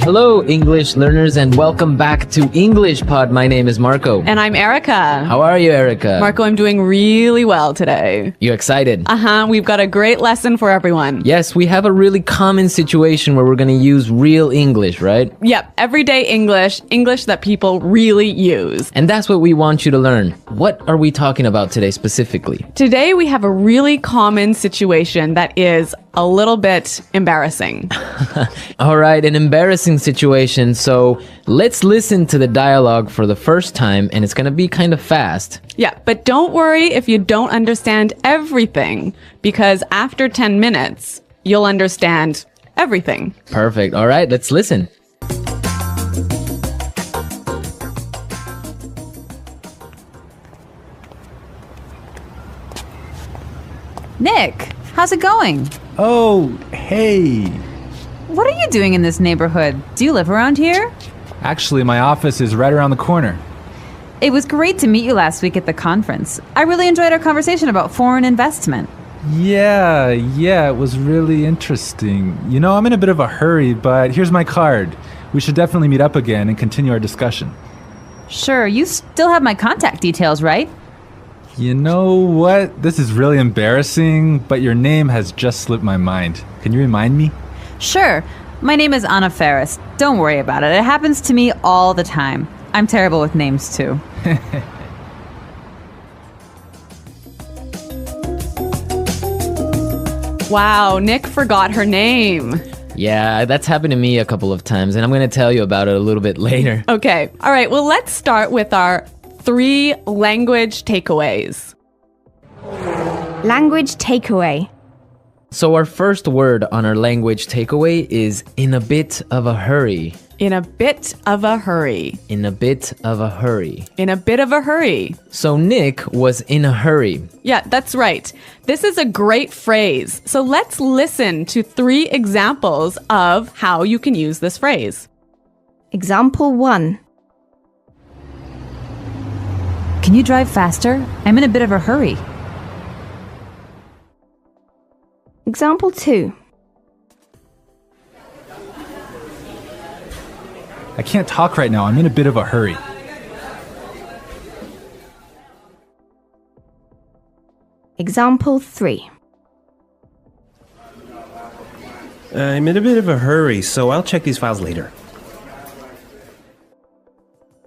Hello, English learners, and welcome back to EnglishPod. My name is Marco. And I'm Erica. How are you, Erica? Marco, I'm doing really well today. You excited? We've got a great lesson for everyone. Yes, we have a really common situation where we're going to use real English, right? Yep, everyday English, English that people really use. And that's what we want you to learn. What are we talking about today specifically? Today we have a really common situation that is a little bit embarrassing. All right, an embarrassing situation. So let's listen to the dialogue for the first time, and it's going to be kind of fast. Yeah, but don't worry if you don't understand everything, because after 10 minutes, you'll understand everything. Perfect. All right, let's listen. Nick, how's it going? Oh, hey. What are you doing in this neighborhood? Do you live around here? Actually, my office is right around the corner. It was great to meet you last week at the conference. I really enjoyed our conversation about foreign investment. Yeah, it was really interesting. You know, I'm in a bit of a hurry, but here's my card. We should definitely meet up again and continue our discussion. Sure, you still have my contact details, right? You know what? This is really embarrassing, but your name has just slipped my mind. Can you remind me? Sure. My name is Anna Ferris. Don't worry about it. It happens to me all the time. I'm terrible with names, too. Wow, Nick forgot her name. Yeah, that's happened to me a couple of times, and I'm going to tell you about it a little bit later. Okay, all right, well, let's start with our 3 language takeaways. Language takeaway. So our first word on our language takeaway is in a bit of a hurry. In a bit of a hurry. In a bit of a hurry. In a bit of a hurry. So Nick was in a hurry. Yeah, that's right. This is a great phrase. So let's listen to 3 examples of how you can use this phrase. Example 1. Can you drive faster? I'm in a bit of a hurry. Example 2. I can't talk right now. I'm in a bit of a hurry. Example 3. I'm in a bit of a hurry, so I'll check these files later.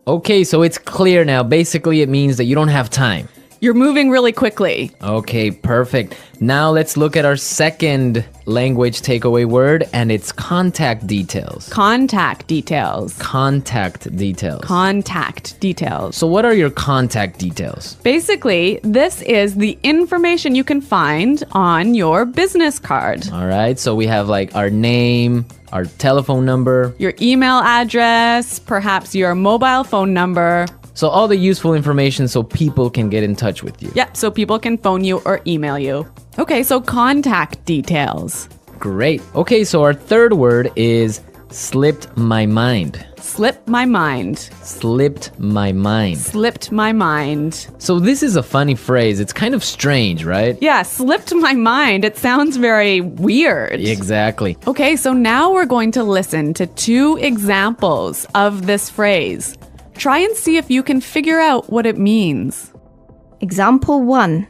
Okay, so it's clear now. Basically, it means that you don't have time. You're moving really quickly. Okay, perfect. Now let's look at our second language takeaway word, and it's contact details. Contact details. Contact details. Contact details. So what are your contact details? Basically, this is the information you can find on your business card. All right, so we have like our name, our telephone number. Your email address, perhaps your mobile phone number. So all the useful information so people can get in touch with you. Yep, so people can phone you or email you. Okay, so contact details. Great. Okay, so our third word is slipped my mind. Slipped my mind. Slipped my mind. Slipped my mind. So this is a funny phrase. It's kind of strange, right? Yeah, slipped my mind. It sounds very weird. Exactly. Okay, so now we're going to listen to 2 examples of this phrase. Try and see if you can figure out what it means. Example 1.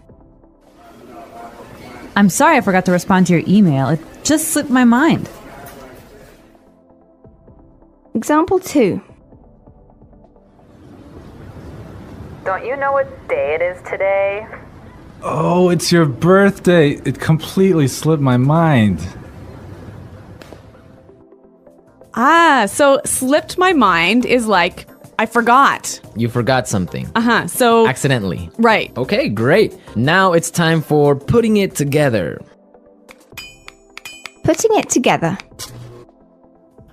I'm sorry I forgot to respond to your email. It just slipped my mind. Example 2. Don't you know what day it is today? Oh, it's your birthday. It completely slipped my mind. So slipped my mind is like, I forgot. You forgot something. So Accidentally. right. Okay, great. Now it's time for putting it together. Putting it together.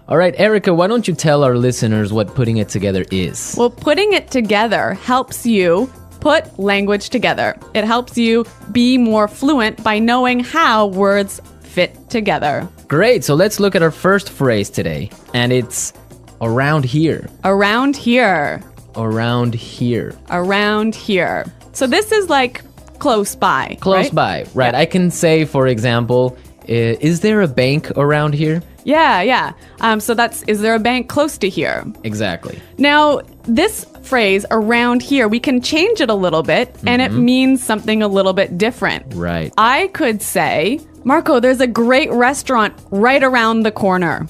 All right, Erica, why don't you tell our listeners what putting it together is? Well, putting it together helps you put language together. It helps you be more fluent by knowing how words fit together. Great, so let's look at our first phrase today, and it's around here. Around here. Around here. Around here. So this is like close by. Close right? by, right. Yeah. I can say, for example, is there a bank around here? Yeah. So that's, is there a bank close to here? Exactly. Now, this phrase around here, we can change it a little bit and it means something a little bit different. Right. I could say, Marco, there's a great restaurant right around the corner.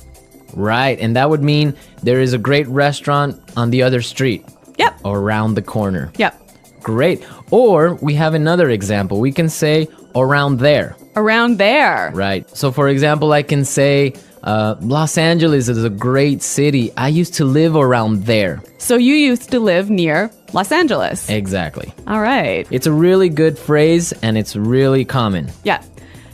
Right. And that would mean there is a great restaurant on the other street. Yep. Or around the corner. Yep. Great. Or we have another example. We can say around there. Around there. Right. So for example, I can say Los Angeles is a great city. I used to live around there. So you used to live near Los Angeles. Exactly. All right. It's a really good phrase and it's really common. Yeah.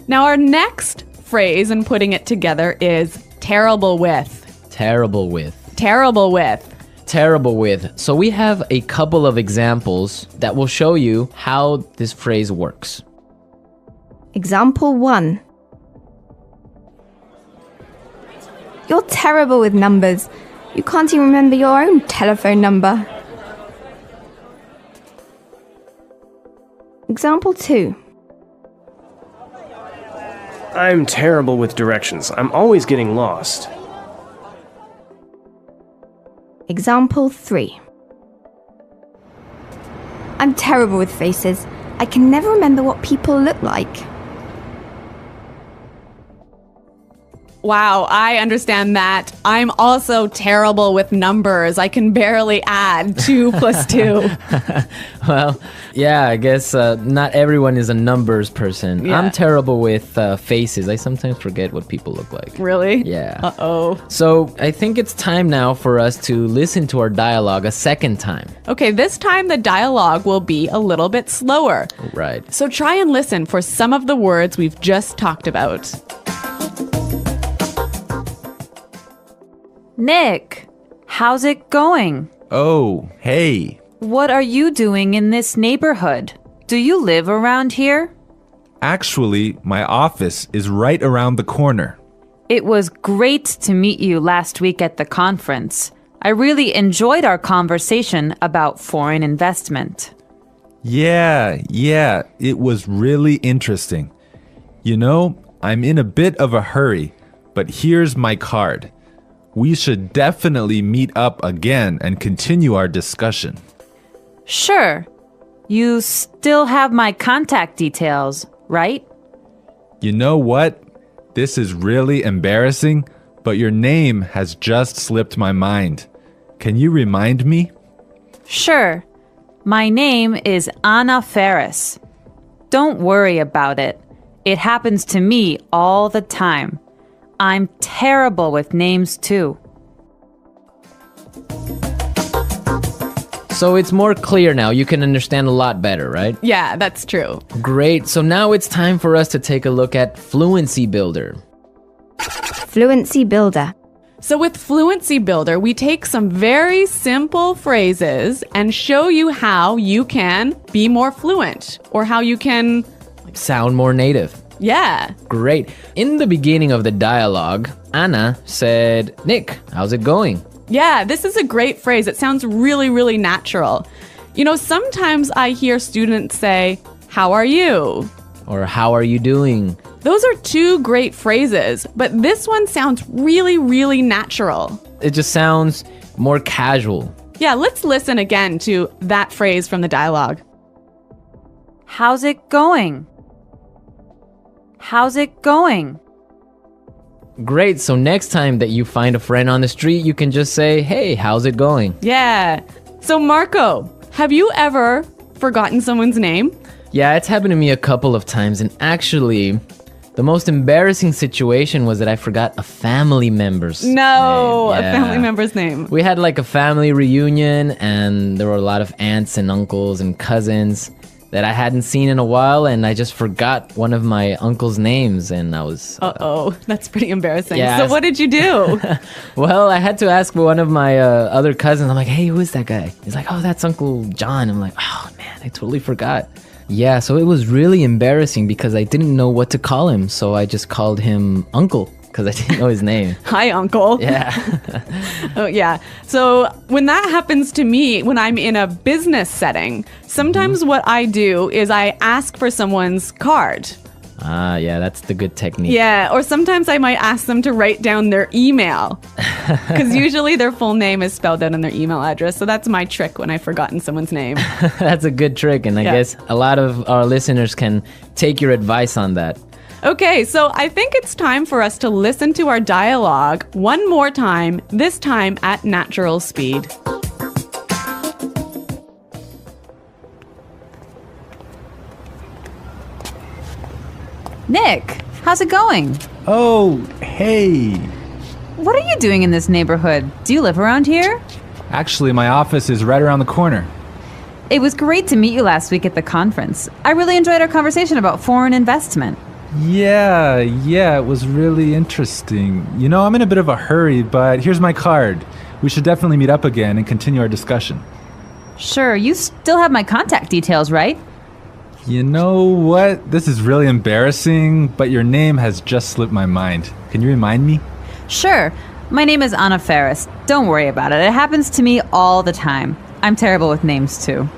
Now our next phrase in putting it together is terrible with. Terrible with. Terrible with. Terrible with. So we have a couple of examples that will show you how this phrase works. Example 1. You're terrible with numbers. You can't even remember your own telephone number. Example 2. I'm terrible with directions. I'm always getting lost. Example 3. I'm terrible with faces. I can never remember what people look like. Wow, I understand that. I'm also terrible with numbers. I can barely add 2 plus 2. Well, yeah, I guess not everyone is a numbers person. Yeah. I'm terrible with faces. I sometimes forget what people look like. Really? Yeah. Uh-oh. So I think it's time now for us to listen to our dialogue a second time. Okay, this time the dialogue will be a little bit slower. Right. So try and listen for some of the words we've just talked about. Nick, how's it going? Oh, hey. What are you doing in this neighborhood? Do you live around here? Actually, my office is right around the corner. It was great to meet you last week at the conference. I really enjoyed our conversation about foreign investment. Yeah, it was really interesting. You know, I'm in a bit of a hurry, but here's my card. We should definitely meet up again and continue our discussion. Sure. You still have my contact details, right? You know what? This is really embarrassing, but your name has just slipped my mind. Can you remind me? Sure. My name is Anna Ferris. Don't worry about it. It happens to me all the time. I'm terrible with names too. So it's more clear now. You can understand a lot better, right? Yeah, that's true. Great. So now it's time for us to take a look at Fluency Builder. Fluency Builder. So with Fluency Builder, we take some very simple phrases and show you how you can be more fluent or how you can, Sound more native. yeah. Great. In the beginning of the dialogue, Anna said, Nick, how's it going? Yeah, this is a great phrase. It sounds really, really natural. You know, sometimes I hear students say, how are you? Or how are you doing? Those are 2 great phrases, but this one sounds really, really natural. It just sounds more casual. Yeah, let's listen again to that phrase from the dialogue. How's it going? How's it going? Great. So next time that you find a friend on the street, you can just say, hey, how's it going? Yeah. So Marco, have you ever forgotten someone's name? Yeah, it's happened to me a couple of times. And actually, the most embarrassing situation was that I forgot a family member's name. No, a Yeah. family member's name. We had like a family reunion and there were a lot of aunts and uncles and cousins that I hadn't seen in a while, and I just forgot one of my uncle's names, and I was... Uh-oh, that's pretty embarrassing. Yeah, So what did you do? Well, I had to ask one of my other cousins. I'm like, hey, who is that guy? He's like, oh, that's Uncle John. I'm like, oh, man, I totally forgot. Yeah, so it was really embarrassing because I didn't know what to call him, so I just called him Uncle because I didn't know his name. Hi, Uncle. Yeah. Oh, yeah. So when that happens to me, when I'm in a business setting, sometimes what I do is I ask for someone's card. Ah, yeah, that's the good technique. Yeah, or sometimes I might ask them to write down their email. Because usually their full name is spelled out in their email address. So that's my trick when I've forgotten someone's name. That's a good trick, and I guess a lot of our listeners can take your advice on that. Okay, so I think it's time for us to listen to our dialogue one more time, this time at natural speed. Nick, how's it going? Oh, hey. What are you doing in this neighborhood? Do you live around here? Actually, my office is right around the corner. It was great to meet you last week at the conference. I really enjoyed our conversation about foreign investment. Yeah, it was really interesting. You know, I'm in a bit of a hurry, but here's my card. We should definitely meet up again and continue our discussion. Sure, you still have my contact details, right? You know what? This is really embarrassing, but your name has just slipped my mind. Can you remind me? Sure. My name is Anna Ferris. Don't worry about it. It happens to me all the time. I'm terrible with names, too.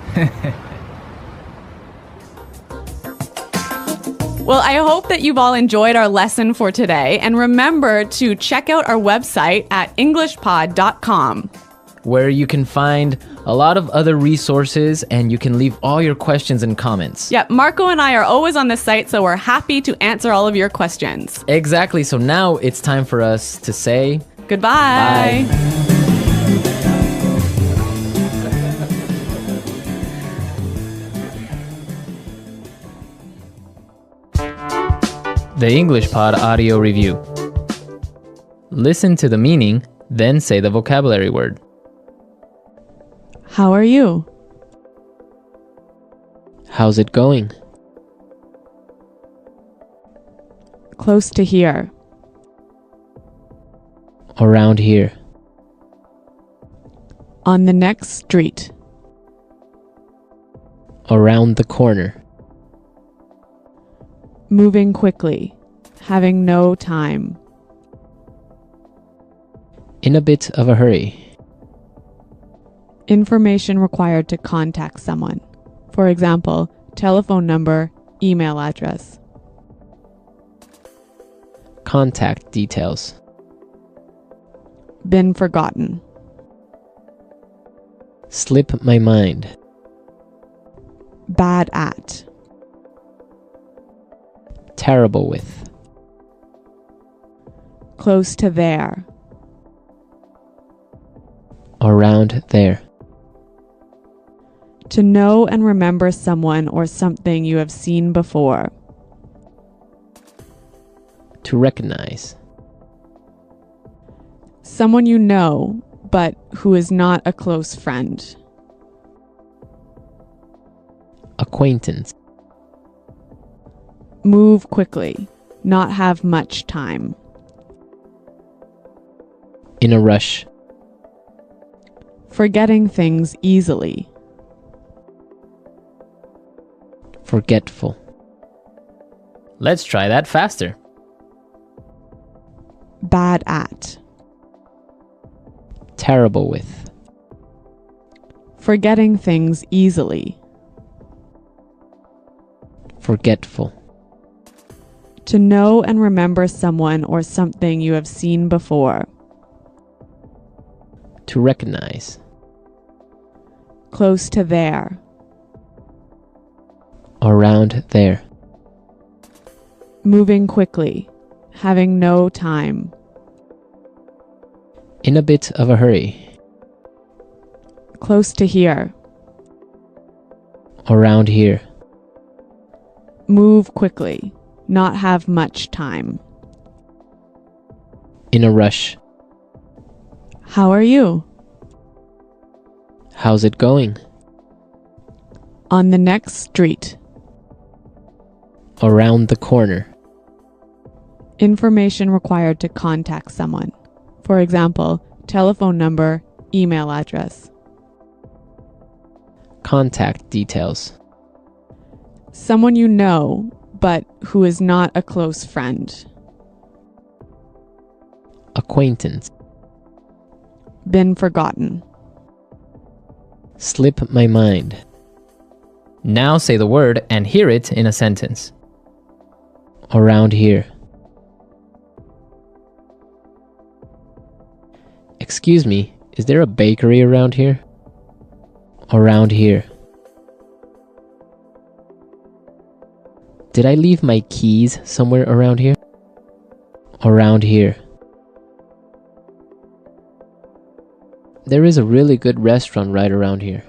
Well, I hope that you've all enjoyed our lesson for today. And remember to check out our website at EnglishPod.com, where you can find a lot of other resources and you can leave all your questions and comments. Yeah, Marco and I are always on the site, so we're happy to answer all of your questions. Exactly. So now it's time for us to say goodbye. Bye. The EnglishPod audio review. Listen to the meaning, then say the vocabulary word. How are you? How's it going? Close to here. Around here. On the next street. Around the corner. Moving quickly. Having no time. In a bit of a hurry. Information required to contact someone. For example, telephone number, email address. Contact details. Been forgotten. Slip my mind. Bad at. Terrible with. Close to there. Around there. To know and remember someone or something you have seen before. To recognize. Someone you know, but who is not a close friend. Acquaintance. Move quickly. Not have much time. In a rush. Forgetting things easily. Forgetful. Let's try that faster. Bad at. Terrible with. Forgetting things easily. Forgetful. To know and remember someone or something you have seen before. To recognize. Close to there. Around there. Moving quickly. Having no time. In a bit of a hurry. Close to here. Around here. Move quickly. Not have much time. In a rush. How are you? How's it going? On the next street. Around the corner. Information required to contact someone. For example, telephone number, email address. Contact details. Someone you know, but who is not a close friend. Acquaintance. Been forgotten. Slip my mind. Now say the word and hear it in a sentence. Around here. Excuse me, is there a bakery around here? Around here. Did I leave my keys somewhere around here? Around here. There is a really good restaurant right around here.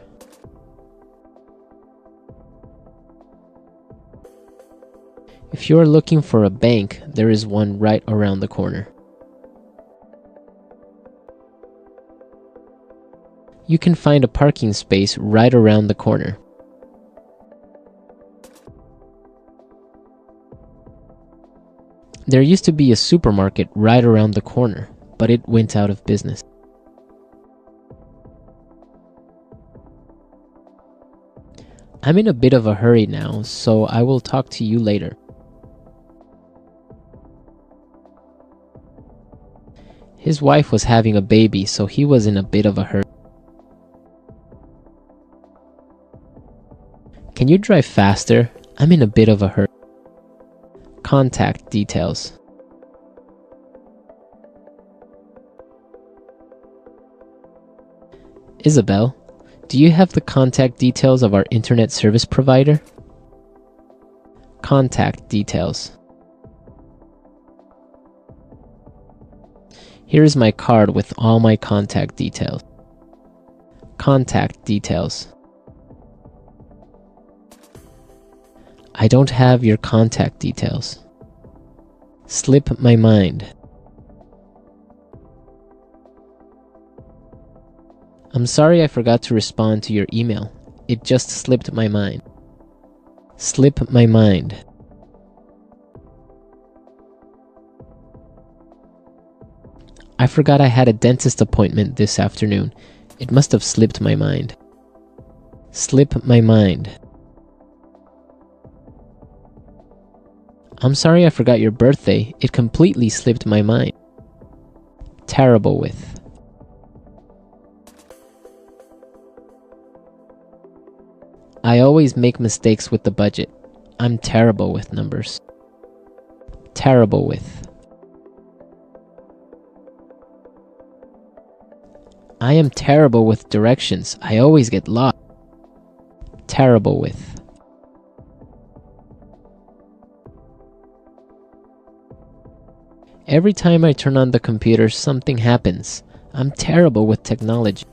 If you are looking for a bank, there is one right around the corner. You can find a parking space right around the corner. There used to be a supermarket right around the corner, but it went out of business. I'm in a bit of a hurry now, so I will talk to you later. His wife was having a baby, so he was in a bit of a hurry. Can you drive faster? I'm in a bit of a hurry. Contact details. Isabel, do you have the contact details of our internet service provider? Contact details. Here is my card with all my contact details. Contact details. I don't have your contact details. Slip my mind. I'm sorry I forgot to respond to your email. It just slipped my mind. Slip my mind. I forgot I had a dentist appointment this afternoon. It must have slipped my mind. Slip my mind. I'm sorry I forgot your birthday. It completely slipped my mind. Terrible with. I always make mistakes with the budget. I'm terrible with numbers. Terrible with. I am terrible with directions. I always get lost. Terrible with. Every time I turn on the computer, something happens. I'm terrible with technology.